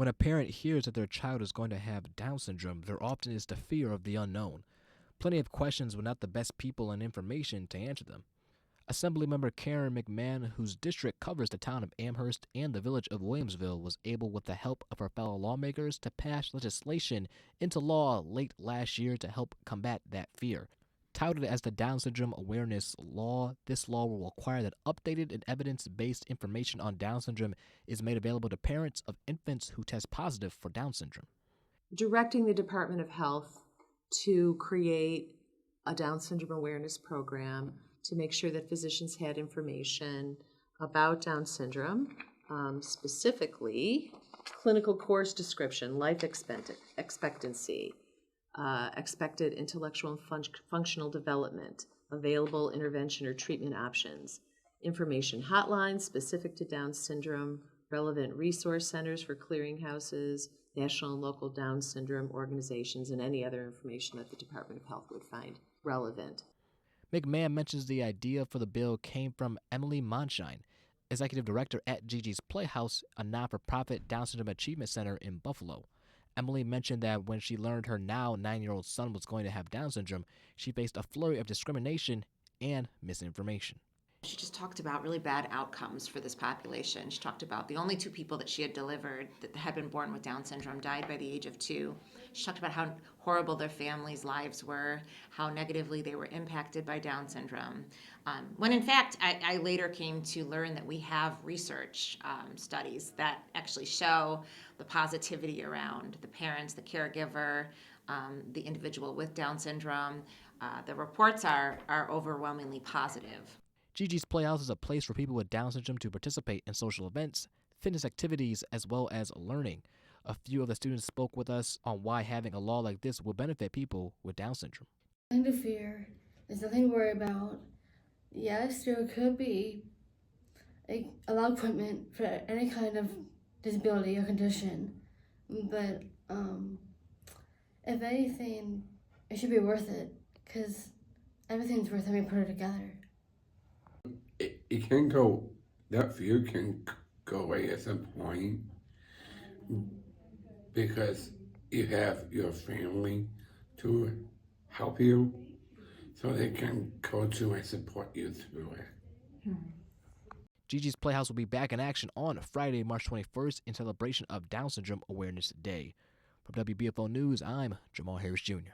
When a parent hears that their child is going to have Down syndrome, there often is the fear of the unknown. Plenty of questions without the best people and information to answer them. Assemblymember Karen McMahon, whose district covers the town of Amherst and the village of Williamsville, was able, with the help of her fellow lawmakers, to pass legislation into law late last year to help combat that fear. Touted as the Down Syndrome Awareness Law, this law will require that updated and evidence-based information on Down syndrome is made available to parents of infants who test positive for Down syndrome. Directing the Department of Health to create a Down syndrome awareness program to make sure that physicians had information about Down syndrome, specifically clinical course description, life expectancy, expected intellectual and functional development, available intervention or treatment options, information hotlines specific to Down syndrome, relevant resource centers for clearinghouses, national and local Down syndrome organizations, and any other information that the Department of Health would find relevant. McMahon mentions the idea for the bill came from Emily Monshine, executive director at Gigi's Playhouse, a not-for-profit Down syndrome achievement center in Buffalo. Emily mentioned that when she learned her now 9-year-old son was going to have Down syndrome, she faced a flurry of discrimination and misinformation. She just talked about really bad outcomes for this population. She talked about the only 2 people that she had delivered that had been born with Down syndrome died by the age of 2. She talked about how horrible their families' lives were, how negatively they were impacted by Down syndrome. When in fact, I later came to learn that we have research studies that actually show the positivity around the parents, the caregiver, the individual with Down syndrome. The reports are overwhelmingly positive. Gigi's Playhouse is a place for people with Down syndrome to participate in social events, fitness activities, as well as learning. A few of the students spoke with us on why having a law like this will benefit people with Down syndrome. Nothing to fear. There's nothing to worry about. Yes, there could be a law equipment for any kind of disability or condition, but if anything, it should be worth it, because everything's worth it when we put it together. It can go, that fear can go away at some point because you have your family to help you, so they can go to and support you through it. Gigi's Playhouse will be back in action on Friday, March 21st in celebration of Down Syndrome Awareness Day. From WBFO News, I'm Jamal Harris Jr.